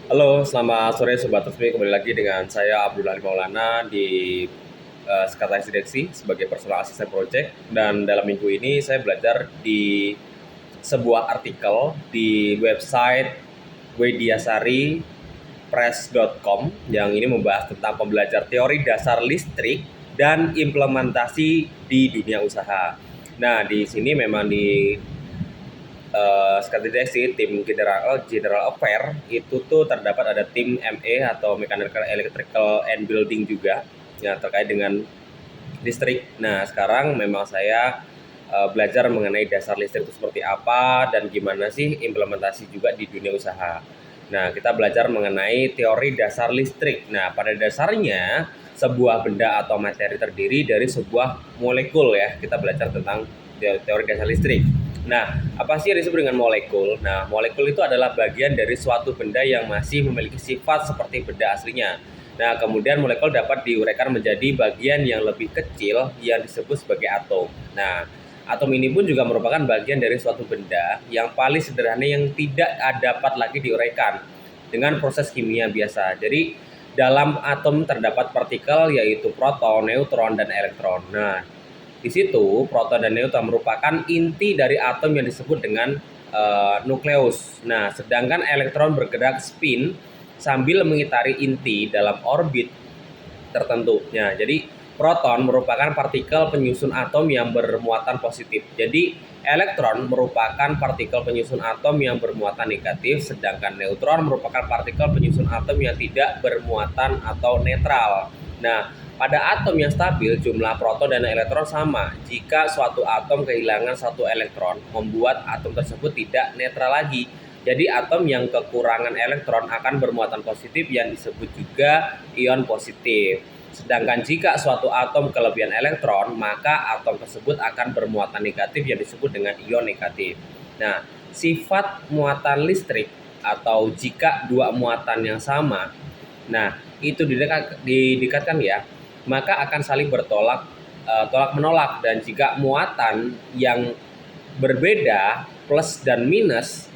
Halo, selamat sore Sobat Resmi. Kembali lagi dengan saya Abdullah Maulana di Sekretaris Direksi sebagai Personal Assistant Project. Dan dalam minggu ini saya belajar di sebuah artikel di website widiasaripress.com yang ini membahas tentang pembelajar teori dasar listrik dan implementasi di dunia usaha. Nah, di sini memang di sekretaris tim General Affair itu tuh terdapat ada tim ME atau Mechanical Electrical and Building juga ya terkait dengan listrik. Nah, sekarang memang saya belajar mengenai dasar listrik itu seperti apa dan gimana sih implementasi juga di dunia usaha. Nah, kita belajar mengenai teori dasar listrik. Nah, pada dasarnya sebuah benda atau materi terdiri dari sebuah molekul ya. Kita belajar tentang teori dasar listrik. Nah, apa sih yang disebut dengan molekul? Nah, molekul itu adalah bagian dari suatu benda yang masih memiliki sifat seperti benda aslinya. Nah, kemudian molekul dapat diuraikan menjadi bagian yang lebih kecil yang disebut sebagai atom. Nah, atom ini pun juga merupakan bagian dari suatu benda yang paling sederhana yang tidak dapat lagi diuraikan dengan proses kimia biasa. Jadi, dalam atom terdapat partikel yaitu proton, neutron, dan elektron. Nah, di situ proton dan neutron merupakan inti dari atom yang disebut dengan nukleus. Nah, sedangkan elektron bergerak spin sambil mengitari inti dalam orbit tertentu. Nah, jadi proton merupakan partikel penyusun atom yang bermuatan positif. Jadi elektron merupakan partikel penyusun atom yang bermuatan negatif, sedangkan neutron merupakan partikel penyusun atom yang tidak bermuatan atau netral. Nah, pada atom yang stabil, jumlah proton dan elektron sama. Jika suatu atom kehilangan satu elektron, membuat atom tersebut tidak netral lagi. Jadi atom yang kekurangan elektron akan bermuatan positif yang disebut juga ion positif. Sedangkan jika suatu atom kelebihan elektron, maka atom tersebut akan bermuatan negatif yang disebut dengan ion negatif. Nah, sifat muatan listrik atau jika dua muatan yang sama, nah itu didekatkan ya, maka akan saling tolak menolak. Dan jika muatan yang berbeda plus dan minus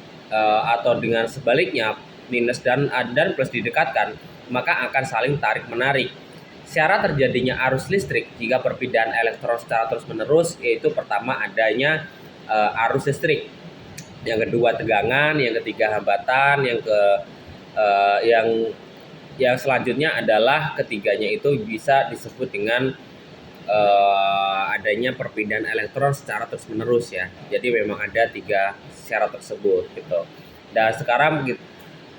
atau dengan sebaliknya minus dan plus didekatkan, maka akan saling tarik menarik. Syarat terjadinya arus listrik jika perpindahan elektron secara terus-menerus yaitu pertama adanya arus listrik, yang kedua tegangan, yang ketiga hambatan, yang selanjutnya adalah ketiganya itu bisa disebut dengan adanya perpindahan elektron secara terus-menerus ya. Jadi memang ada 3 syarat tersebut gitu. Dan sekarang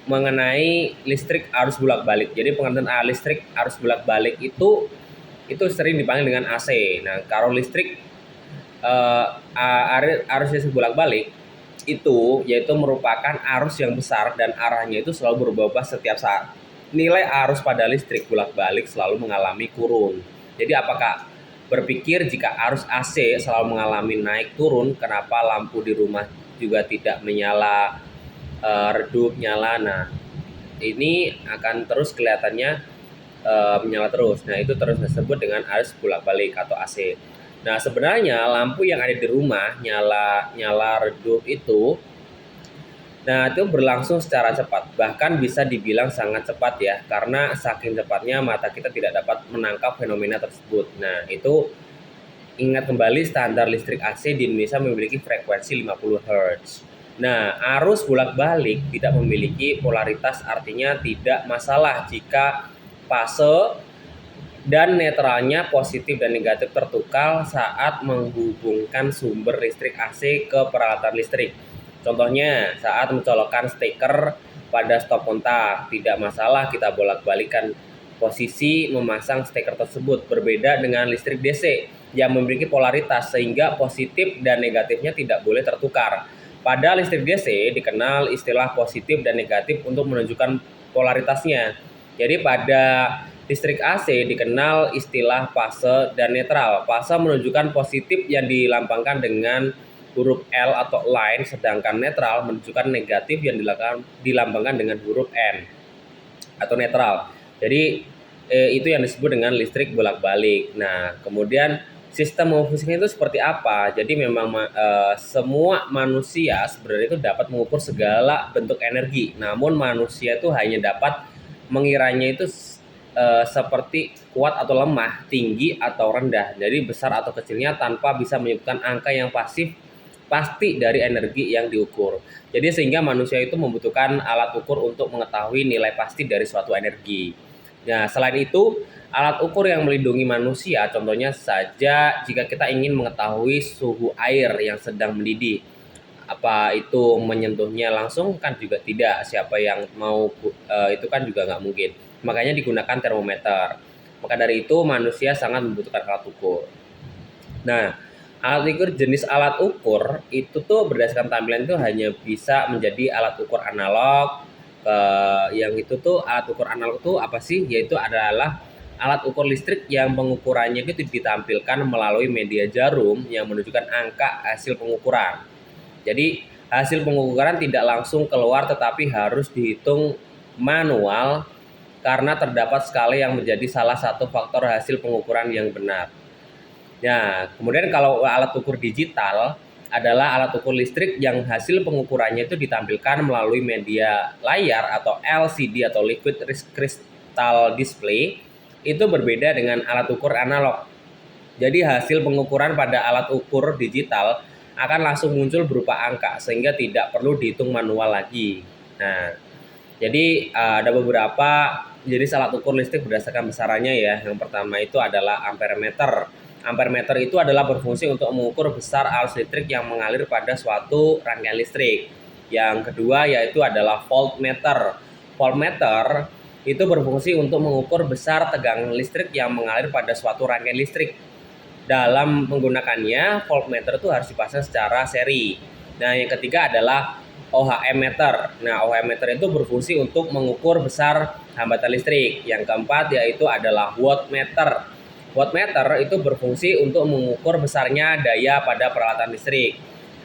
mengenai listrik arus bolak-balik. Jadi pengertian listrik arus bolak-balik itu sering dipanggil dengan AC. Nah, kalau listrik arus listrik bolak-balik itu yaitu merupakan arus yang besar dan arahnya itu selalu berubah-ubah setiap saat. Nilai arus pada listrik bolak-balik selalu mengalami kurun. Jadi apakah berpikir jika arus AC selalu mengalami naik turun, kenapa lampu di rumah juga tidak menyala, redup, nyala? Nah, ini akan terus kelihatannya menyala terus. Nah, itu terus disebut dengan arus bolak-balik atau AC. Nah, sebenarnya lampu yang ada di rumah nyala redup itu, nah itu berlangsung secara cepat, bahkan bisa dibilang sangat cepat ya, karena saking cepatnya mata kita tidak dapat menangkap fenomena tersebut. Nah, itu ingat kembali standar listrik AC di Indonesia memiliki frekuensi 50 Hz. Nah, arus bolak-balik tidak memiliki polaritas, artinya tidak masalah jika fase dan netralnya positif dan negatif tertukar saat menghubungkan sumber listrik AC ke peralatan listrik. Contohnya saat mencolokkan steker pada stop kontak, tidak masalah kita bolak-balikan posisi memasang steker tersebut. Berbeda dengan listrik DC yang memiliki polaritas sehingga positif dan negatifnya tidak boleh tertukar. Pada listrik DC dikenal istilah positif dan negatif untuk menunjukkan polaritasnya. Jadi pada listrik AC dikenal istilah fase dan netral. Fase menunjukkan positif yang dilambangkan dengan huruf L atau line, sedangkan netral menunjukkan negatif yang dilambangkan dengan huruf N atau netral. Jadi itu yang disebut dengan listrik bolak-balik. Nah, kemudian sistem fungsinya itu seperti apa. Jadi memang semua manusia sebenarnya itu dapat mengukur segala bentuk energi. Namun manusia itu hanya dapat mengiranya itu seperti kuat atau lemah, tinggi atau rendah. Jadi besar atau kecilnya tanpa bisa menyebutkan angka yang pasti dari energi yang diukur. Jadi sehingga manusia itu membutuhkan alat ukur untuk mengetahui nilai pasti dari suatu energi. Nah, selain itu, alat ukur yang melindungi manusia, contohnya saja jika kita ingin mengetahui suhu air yang sedang mendidih. Apa itu menyentuhnya langsung? Kan juga tidak. Siapa yang mau itu kan juga nggak mungkin. Makanya digunakan termometer. Maka dari itu manusia sangat membutuhkan alat ukur. Nah, alat ukur jenis alat ukur itu tuh berdasarkan tampilan itu hanya bisa menjadi alat ukur analog. Yang itu tuh alat ukur analog tuh apa sih? Yaitu adalah alat ukur listrik yang pengukurannya itu ditampilkan melalui media jarum yang menunjukkan angka hasil pengukuran. Jadi hasil pengukuran tidak langsung keluar tetapi harus dihitung manual karena terdapat skala yang menjadi salah satu faktor hasil pengukuran yang benar. Nah, kemudian kalau alat ukur digital adalah alat ukur listrik yang hasil pengukurannya itu ditampilkan melalui media layar atau LCD atau liquid crystal display. Itu berbeda dengan alat ukur analog. Jadi hasil pengukuran pada alat ukur digital akan langsung muncul berupa angka sehingga tidak perlu dihitung manual lagi. Nah, jadi ada beberapa jenis alat ukur listrik berdasarkan besarannya ya. Yang pertama itu adalah ampermeter. Ampermeter itu adalah berfungsi untuk mengukur besar arus listrik yang mengalir pada suatu rangkaian listrik. Yang kedua yaitu adalah voltmeter. Voltmeter itu berfungsi untuk mengukur besar tegangan listrik yang mengalir pada suatu rangkaian listrik. Dalam menggunakannya, voltmeter itu harus dipasang secara seri. Nah, yang ketiga adalah OHM meter. Nah, OHM meter itu berfungsi untuk mengukur besar hambatan listrik. Yang keempat yaitu adalah wattmeter. Wattmeter itu berfungsi untuk mengukur besarnya daya pada peralatan listrik.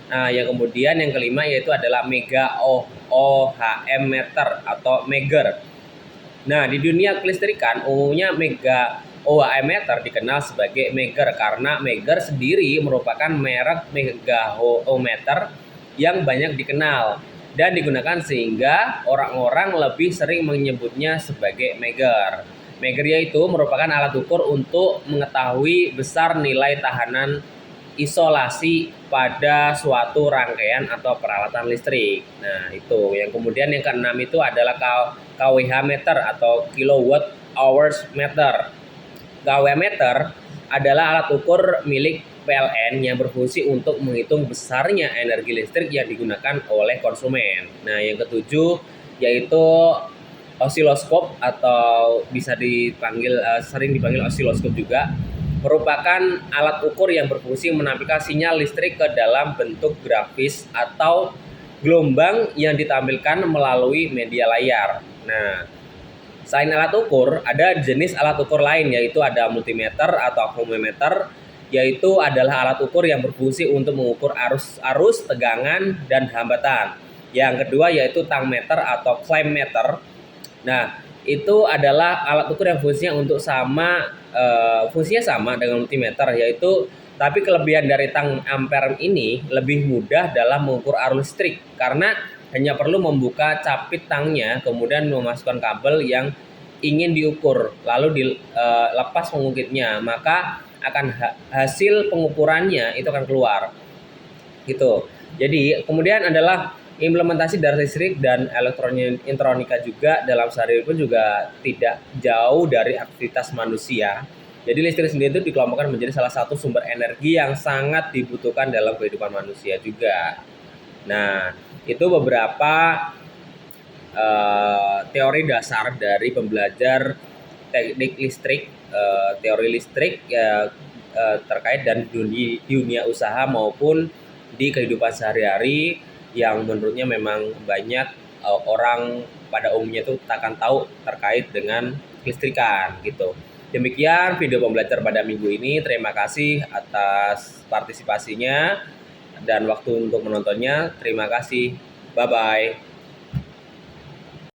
Nah, yang kemudian yang kelima yaitu adalah mega OHM meter atau meger. Nah, di dunia kelistrikan umumnya mega OHM meter dikenal sebagai meger karena meger sendiri merupakan merek megaohmmeter yang banyak dikenal dan digunakan sehingga orang-orang lebih sering menyebutnya sebagai meger. Meger yaitu merupakan alat ukur untuk mengetahui besar nilai tahanan isolasi pada suatu rangkaian atau peralatan listrik. Nah, itu. Yang kemudian yang keenam itu adalah kWh meter atau kilowatt hours meter. kWh meter adalah alat ukur milik PLN yang berfungsi untuk menghitung besarnya energi listrik yang digunakan oleh konsumen. Nah, yang ketujuh yaitu osiloskop atau bisa sering dipanggil osiloskop juga, merupakan alat ukur yang berfungsi menampilkan sinyal listrik ke dalam bentuk grafis atau gelombang yang ditampilkan melalui media layar. Nah, selain alat ukur, ada jenis alat ukur lain yaitu ada multimeter atau ohmmeter, yaitu adalah alat ukur yang berfungsi untuk mengukur arus, tegangan, dan hambatan. Yang kedua yaitu tangmeter atau flame meter. Nah, itu adalah alat ukur yang fungsinya sama dengan multimeter, yaitu tapi kelebihan dari tang ampere ini lebih mudah dalam mengukur arus listrik karena hanya perlu membuka capit tangnya kemudian memasukkan kabel yang ingin diukur lalu dilepas pengungkitnya, maka akan hasil pengukurannya itu akan keluar gitu. Jadi kemudian adalah implementasi dari listrik dan elektronika juga dalam sehari pun juga tidak jauh dari aktivitas manusia. Jadi listrik sendiri itu dikelompokkan menjadi salah satu sumber energi yang sangat dibutuhkan dalam kehidupan manusia juga. Nah, itu beberapa teori dasar dari pembelajar teknik listrik, teori listrik terkait dan dunia usaha maupun di kehidupan sehari-hari yang menurutnya memang banyak orang pada umumnya itu akan tahu terkait dengan listrikan gitu. Demikian video pembelajar pada minggu ini. Terima kasih atas partisipasinya dan waktu untuk menontonnya. Terima kasih. Bye-bye.